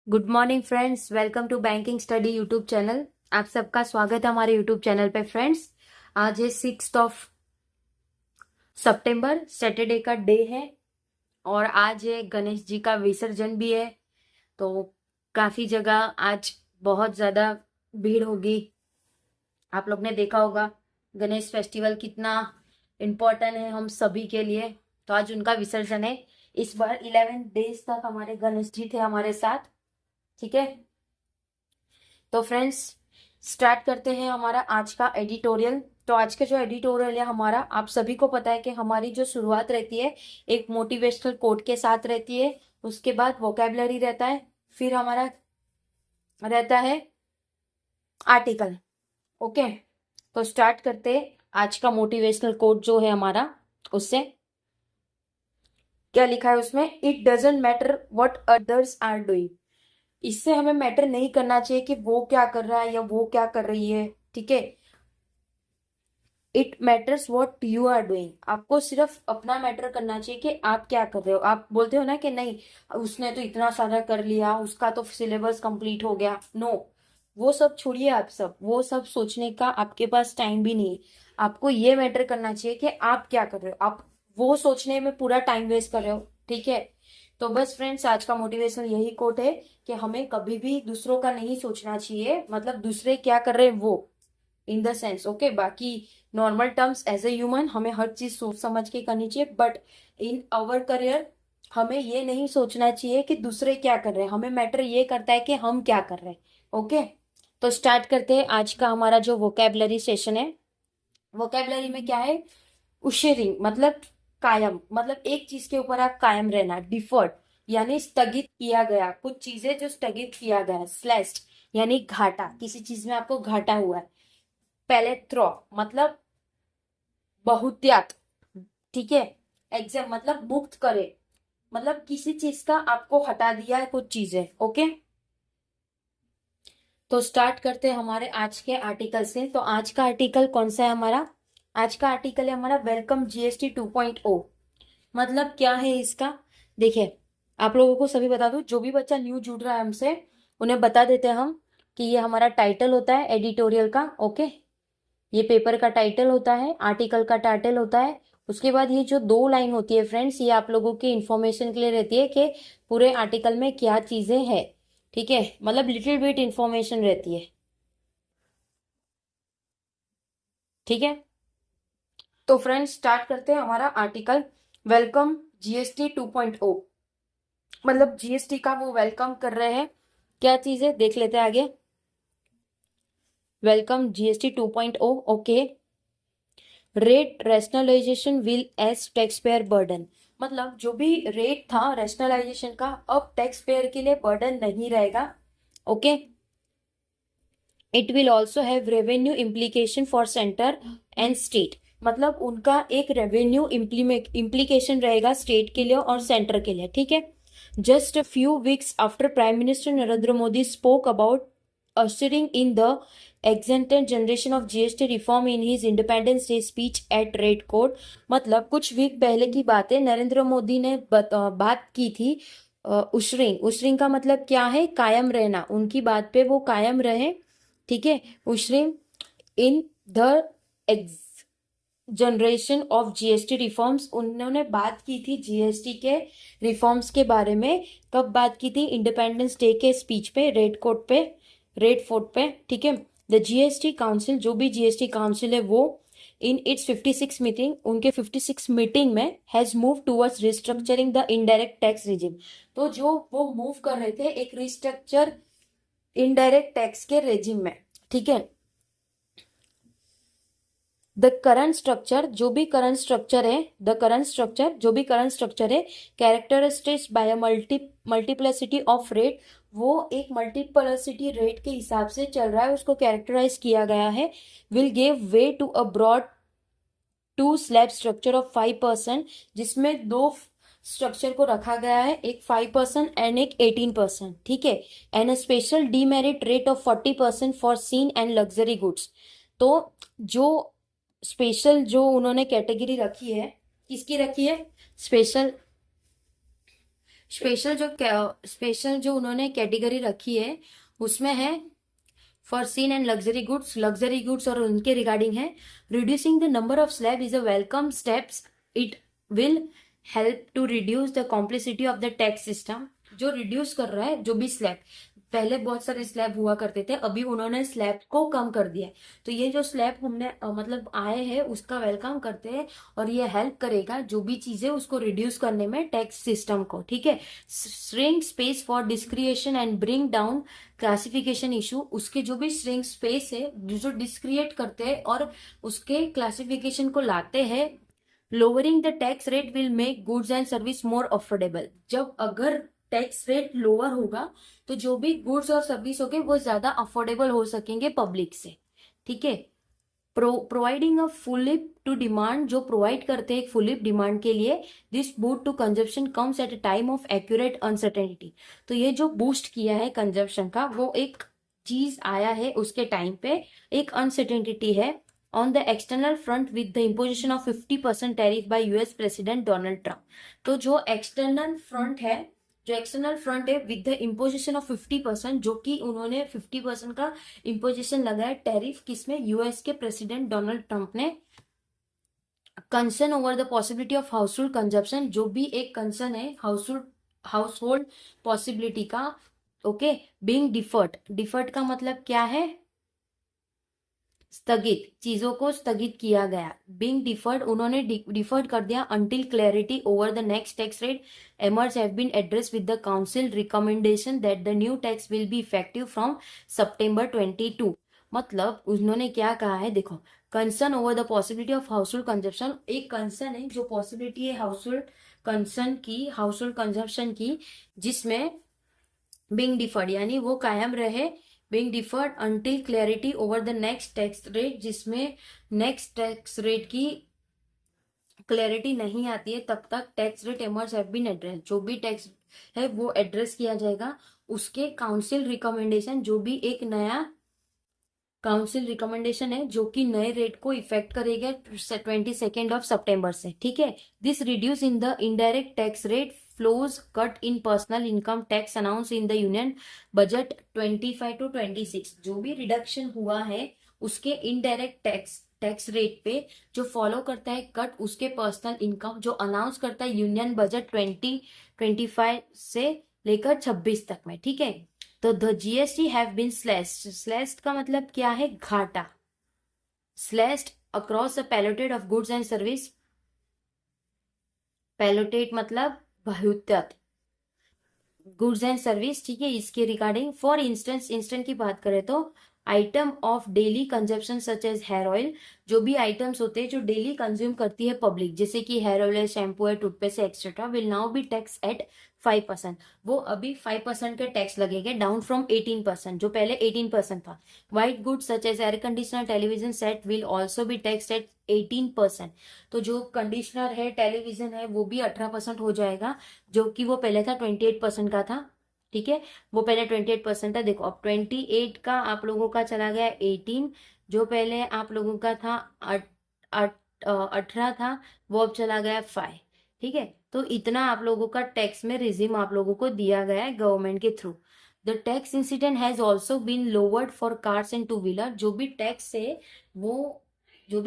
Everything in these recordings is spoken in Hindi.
Good morning friends, welcome to banking study YouTube channel. आप सबका स्वागत है हमारे यूट्यूब चैनल पे। फ्रेंड्स, आज है 6 सैटरडे का डे है और आज है गणेश जी का विसर्जन भी है। तो काफी जगह आज बहुत ज्यादा भीड़ होगी। आप लोग ने देखा होगा गणेश फेस्टिवल कितना इम्पोर्टेंट है हम सभी के लिए। तो आज उनका विसर्जन है। इस बार 11 डेज तक हमारे गणेश जी थे हमारे साथ। ठीक है, तो फ्रेंड्स स्टार्ट करते हैं हमारा आज का एडिटोरियल। तो आज का जो एडिटोरियल है हमारा, आप सभी को पता है कि हमारी जो शुरुआत रहती है एक मोटिवेशनल कोट के साथ रहती है। उसके बाद वोकेबलरी रहता है, फिर हमारा रहता है आर्टिकल। ओके, तो स्टार्ट करते हैं आज का मोटिवेशनल कोट जो है हमारा। उससे क्या लिखा है उसमें? It doesn't matter what others are doing. इससे हमें मैटर नहीं करना चाहिए कि वो क्या कर रहा है या वो क्या कर रही है। ठीक है, it matters what you are doing. आपको सिर्फ अपना मैटर करना चाहिए कि आप क्या कर रहे हो। आप बोलते हो ना कि नहीं उसने तो इतना सारा कर लिया, उसका तो सिलेबस कंप्लीट हो गया। नो, वो सब छोड़िए। आप सब वो सब सोचने का आपके पास टाइम भी नहीं है। आपको ये मैटर करना चाहिए कि आप क्या कर रहे हो। आप वो सोचने में पूरा टाइम वेस्ट कर रहे हो। ठीक है, तो बस फ्रेंड्स आज का मोटिवेशन यही कोट है कि हमें कभी भी दूसरों का नहीं सोचना चाहिए। मतलब दूसरे क्या कर रहे हैं वो, इन द सेंस ओके। बाकी normal terms as a human हमें हर चीज सोच समझ के करनी चाहिए, बट इन आवर करियर हमें ये नहीं सोचना चाहिए कि दूसरे क्या कर रहे हैं। हमें मैटर ये करता है कि हम क्या कर रहे हैं। ओके, तो स्टार्ट करते हैं आज का हमारा जो वोकेबलरी सेशन है। वोकेबलरी में क्या है? उशेरिंग मतलब कायम, मतलब एक चीज के ऊपर आप कायम रहना। डिफर्ड यानी स्थगित किया गया, कुछ चीजें जो स्थगित किया गया। स्लेस्ड यानी घाटा, किसी चीज में आपको घाटा हुआ है। पहले थ्रो मतलब बहुत्यात। ठीक है, एग्जाम मतलब मुक्त करे, मतलब किसी चीज का आपको हटा दिया है कुछ चीजें। ओके, तो स्टार्ट करते हैं हमारे आज के आर्टिकल से। तो आज का आर्टिकल कौन सा है हमारा? आज का आर्टिकल है हमारा वेलकम जीएसटी 2.0। मतलब क्या है इसका? देखिए, आप लोगों को सभी बता दूं, जो भी बच्चा न्यू जुड़ रहा है हमसे उन्हें बता देते हैं हम कि ये हमारा टाइटल होता है एडिटोरियल का। ओके, ये पेपर का टाइटल होता है, आर्टिकल का टाइटल होता है। उसके बाद ये जो 2 लाइन होती है फ्रेंड्स, ये आप लोगों की इंफॉर्मेशन के लिए रहती है कि पूरे आर्टिकल में क्या चीजें हैं। ठीक है, मतलब लिटिल बिट इंफॉर्मेशन रहती है। ठीक है, तो फ्रेंड्स स्टार्ट करते हैं हमारा आर्टिकल वेलकम जीएसटी 2.0। मतलब जीएसटी का वो वेलकम कर रहे हैं। क्या चीज है देख लेते हैं आगे। Welcome GST 2.0। Okay, rate rationalisation will ease taxpayer burden. मतलब जो भी रेट था रैशनलाइजेशन का, अब टैक्स पेयर के लिए बर्डन नहीं रहेगा। Okay, it will also have revenue implication for centre and state. मतलब उनका एक रेवेन्यू इम्प्लीकेशन रहेगा स्टेट के लिए और सेंटर के लिए। ठीक है, just a few weeks after prime minister Narendra Modi spoke about ushering in the exempted generation of GST reform in his Independence Day speech at Red Court। मतलब कुछ वीक पहले की बात है, नरेंद्र मोदी ने बात की थी उशरिंग। उशरिंग का मतलब क्या है? कायम रहना। उनकी बात पे वो कायम रहे। ठीक है, ushering in the generation of GST reforms. उन्होंने बात की थी जीएसटी के रिफॉर्म्स के बारे में। कब बात की थी? इंडिपेंडेंस डे के स्पीच पे, रेड फोर्ट पे। ठीक है, द जीएसटी काउंसिल, जो भी जीएसटी काउंसिल है वो इन इट्स 56 मीटिंग, उनके 56 मीटिंग में has move towards restructuring the indirect tax regime. तो जो वो मूव कर रहे थे एक रिस्ट्रक्चर इनडायरेक्ट टैक्स के रेजिम में। ठीक है, द करंट स्ट्रक्चर, जो भी करंट स्ट्रक्चर है, द करंट स्ट्रक्चर जो भी करंट स्ट्रक्चर है, characteristics by multiplicity of rate. वो एक मल्टीप्लिसिटी रेट के हिसाब से चल रहा है, उसको कैरेक्टराइज किया गया है। Will give way to a broad two slab structure of 5%, जिसमें दो स्ट्रक्चर को रखा गया है, एक 5% एंड एक 18%। ठीक है, and a special demerit rate of 40% for sin and luxury goods. तो जो स्पेशल जो उन्होंने कैटेगरी रखी है, किसकी रखी है? स्पेशल स्पेशल जो उन्होंने कैटेगरी रखी है उसमें है for sin and luxury goods और उनके रिगार्डिंग है reducing the number of slab is a welcome steps it will help to reduce the complexity of the tax system. जो रिड्यूस कर रहा है जो भी स्लैब, पहले बहुत सारे स्लैब हुआ करते थे, अभी उन्होंने स्लैब को कम कर दिया है। तो ये जो स्लैब हमने मतलब आए हैं उसका वेलकम करते हैं और ये हेल्प करेगा जो भी चीजें उसको रिड्यूस करने में टैक्स सिस्टम को, ठीक है। Shrink space for डिस्क्रिएशन and bring down classification issue, उसके जो भी श्रिंक स्पेस है जो डिस्क्रिएट करते हैं और उसके क्लासिफिकेशन को लाते हैं। Lowering the tax rate will make goods and service more affordable, जब अगर टैक्स रेट लोअर होगा तो जो भी गुड्स और सर्विस होंगे वो ज्यादा अफोर्डेबल हो सकेंगे पब्लिक से, ठीक है। Providing a fillip to demand, जो प्रोवाइड करते हैं एक फुलिप डिमांड के लिए। This boost to consumption comes at a time of accurate uncertainty, तो ये जो बूस्ट किया है कंजप्शन का वो एक चीज आया है उसके टाइम पे एक अनसर्टेनिटी है on the external front with the imposition of 50% tariff bye US president Donald Trump. तो जो एक्सटर्नल फ्रंट है विद द इम्पोजिशन ऑफ 50%, जो कि उन्होंने 50% का इम्पोजिशन लगाया टैरिफ किसमें, यूएस के प्रेसिडेंट डोनाल्ड ट्रंप ने। Concern over the possibility of household consumption, जो भी एक कंसर्न है हाउस होल्ड पॉसिबिलिटी का, ओके। बीइंग डिफर्ड का मतलब क्या है, स्थगित, चीजों को स्थगित किया गया। बीइंग डिफर्ड, उन्होंने डिफर्ड कर दिया until clarity over the next tax rate emerge have been address with the council recommendation that the new tax will be effective from September 22। मतलब उन्होंने क्या कहा है, देखो, concern over the possibility of household consumption, एक कंसर्न है जो पॉसिबिलिटी है हाउसहोल्ड कंजप्शन की, जिसमें बीइंग डिफर्ड यानी वो कायम रहे, being deferred until clarity over the next tax rate, जिसमें नेक्स्ट टैक्स रेट की क्लैरिटी नहीं आती है तब तक tax rate emerge have been address, जो भी टैक्स है वो एड्रेस किया जाएगा। उसके काउंसिल रिकमेंडेशन, जो भी एक नया काउंसिल रिकमेंडेशन है जो कि नए रेट को इफेक्ट करेगा 22 सितंबर से, ठीक है। This reduce in the indirect tax rate flows cut in personal income tax announce in the union budget 25 to 26। जो भी रिडक्शन हुआ है उसके इनडायरेक्ट टैक्स रेट पे जो फॉलो करता है कट उसके पर्सनल इनकम, जो अनाउंस करता है यूनियन बजट 2025 से लेकर 26 तक में, ठीक है। तो the GST have been sliced का मतलब क्या है, घाटा। Sliced across a palette of goods and service, palette मतलब बहुतत, गुड्स एंड सर्विस, ठीक है। इसके रिगार्डिंग फॉर इंस्टेंट की बात करें तो item of daily consumption such as hair oil, जो भी आइटम्स होते हैं जो डेली कंज्यूम करती है पब्लिक, जैसे कि हेयर ऑयल है, शैम्पू है, टूथपेस्ट है, etcetera, will now B tax eight 5%। वो अभी 5% के टैक्स लगेंगे, डाउन फ्रॉम 18%, जो पहले 18% था। White goods such as air conditioner, television set will also be tax at 18%। तो जो कंडीशनर है, टेलीविजन है, वो भी 18% हो जाएगा, जो कि वो पहले था 28% का था, ठीक है। वो पहले 28% था, देखो अब 28 का आप लोगों का चला गया 18, जो पहले आप लोगों का था 18 था, वो अब चला गया 5, ठीक है। तो इतना आप लोगों का टैक्स में रिजीम आप लोगों को दिया गया है गवर्नमेंट के थ्रू। The tax incident has also been lowered for cars and two wheeler, जो भी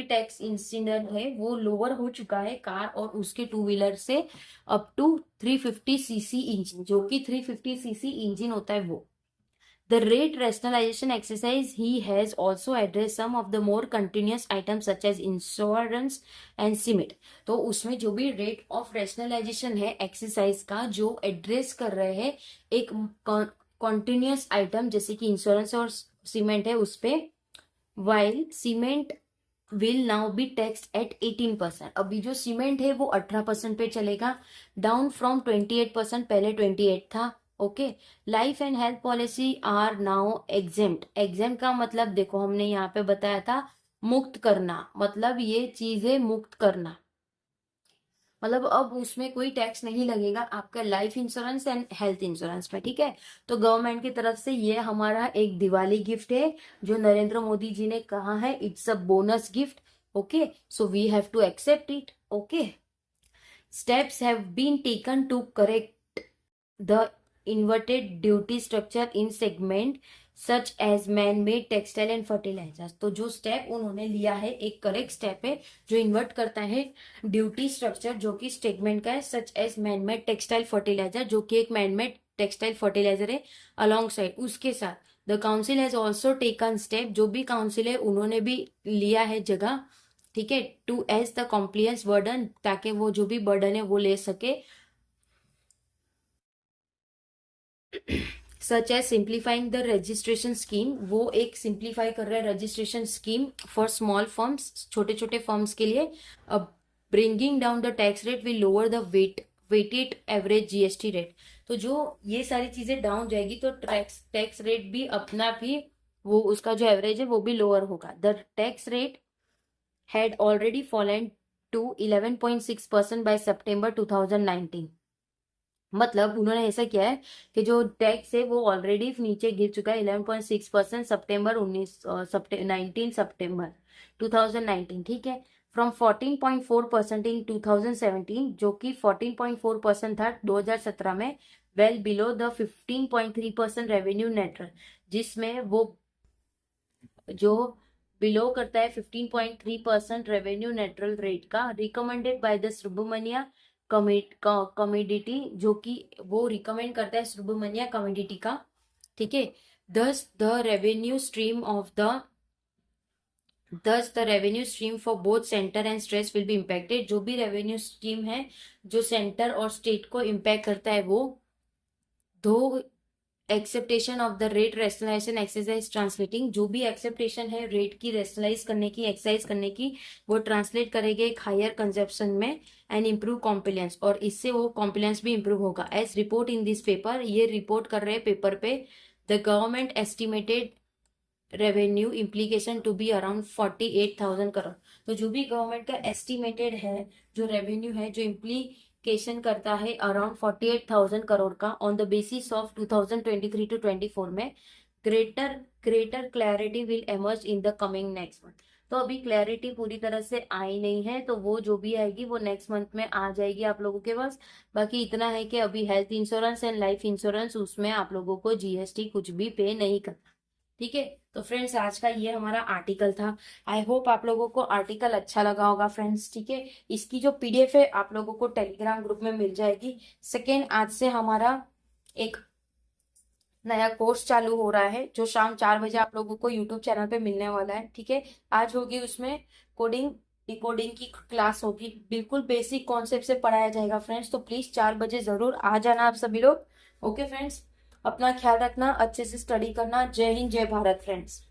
टैक्स इंसिडेंट है वो लोअर हो चुका है कार और उसके टू व्हीलर से अप टू 350cc इंजन, जो कि 350cc इंजन होता है वो। द रेट रेशनलाइजेशन एक्सरसाइज ही has also address some of the more continuous item such as insurance and cement. तो उसमें जो भी रेट ऑफ रेशनलाइजेशन है एक्सरसाइज का, जो एड्रेस कर रहे हैं एक कॉन्टिन्यूस आइटम जैसे कि इंश्योरेंस और सीमेंट है उस पे, while cement will now B tax at 18%। अभी जो सीमेंट है वो 18% पे चलेगा, डाउन फ्रॉम 28%, पहले 28 था, okay. Life and health policy are now exempt का मतलब देखो हमने यहाँ पे बताया था मुक्त करना, मतलब ये चीजें मुक्त करना, मतलब अब उसमें कोई टैक्स नहीं लगेगा आपका life insurance and health insurance में, ठीक है। तो गवर्नमेंट की तरफ से ये हमारा एक दिवाली गिफ्ट है जो नरेंद्र मोदी जी ने कहा है, it's a bonus gift, okay. So we have to accept it, okay. Steps have been taken to correct the inverted duty structure in segment such as man made textile and fertilisers. तो जो स्टेप उन्होंने लिया है एक करेक्ट स्टेप है जो इन्वर्ट करता है ड्यूटी स्ट्रक्चर जो कि स्टेगमेंट का है, such as man made textile fertiliser जो कि एक मैन मेड टेक्सटाइल फर्टिलाइजर है, अलॉन्ग साइड उसके साथ the council has also taken step, जो भी काउंसिल है उन्होंने भी लिया है जगह, ठीक है, to ease the compliance burden, ताकि वो जो भी बर्डन है वो ले सके, such as simplifying the registration scheme, वो एक सिंप्लीफाई कर रहा है registration scheme for small firms, छोटे छोटे फर्म्स के लिए। अब bringing down the tax rate will lower the weighted average GST rate. तो जो ये सारी चीजें डाउन जाएगी तो टैक्स रेट भी अपना भी वो उसका जो एवरेज है वो भी लोअर होगा। The tax rate had already fallen to 11.6% by September 2019। मतलब उन्होंने ऐसा किया है कि जो टैक्स है वो ऑलरेडी नीचे गिर चुका है 11.6% सितंबर 19 सितंबर 2019, ठीक है, फ्रॉम 14.4% इन 2017, जो कि 14.4% था 2017 में, well below the 15.3% revenue neutral, जिसमें वो जो बिलो करता है 15.3% रेवेन्यू नेट्रल रेट का, recommended by the Subramanya commodity, जो कि वो रिकमेंड करता है सुब्रमण्या कमोडिटी का, ठीक है। दस the revenue stream of the revenue stream for both centre and states will be impacted, जो भी रेवेन्यू स्ट्रीम है जो सेंटर और स्टेट को इम्पैक्ट करता है वो, दो expectation of the rate rationalisation exercise translating, जो भी एक्सेप्टेशन है रेट की रेशनलाइज करने की, एक्सरसाइज करने की, वो ट्रांसलेट करेंगे एक हायर कंजप्शन में एंड इम्प्रूव कॉम्प्लायंस, और इससे वो कॉम्प्लायंस भी इम्प्रूव होगा। As report in this paper, ये रिपोर्ट कर रहे हैं पेपर पे, the government estimated revenue implication to be around 48,000 crore. तो जो भी गवर्नमेंट का एस्टिमेटेड है जो रेवेन्यू है जो इम्प्लीकेशन करता है अराउंड 48,000 करोड़ का, on the basis of 2023 to 24 में greater clarity will emerge in the coming next month. तो अभी क्लैरिटी पूरी तरह से आई नहीं है, तो वो जो भी आएगी वो नेक्स्ट मंथ में आ जाएगी आप लोगों के पास। बाकी इतना है कि अभी health insurance and life insurance उसमें आप लोगों को जीएसटी कुछ भी पे नहीं करना, ठीक है। तो फ्रेंड्स आज का ये हमारा आर्टिकल था। आई होप आप लोगों को आर्टिकल अच्छा लगा होगा फ्रेंड्स, ठीक है। इसकी जो पीडीएफ है आप लोगों को टेलीग्राम ग्रुप में मिल जाएगी। सेकेंड, आज से हमारा एक नया कोर्स चालू हो रहा है जो शाम 4 बजे आप लोगों को यूट्यूब चैनल पे मिलने वाला है, ठीक है। आज होगी उसमें कोडिंग डिकोडिंग की क्लास होगी, बिल्कुल बेसिक कॉन्सेप्ट से पढ़ाया जाएगा फ्रेंड्स। तो प्लीज 4 बजे जरूर आ जाना आप सभी लोग, ओके फ्रेंड्स। अपना ख्याल रखना, अच्छे से स्टडी करना। जय हिंद, जय भारत फ्रेंड्स।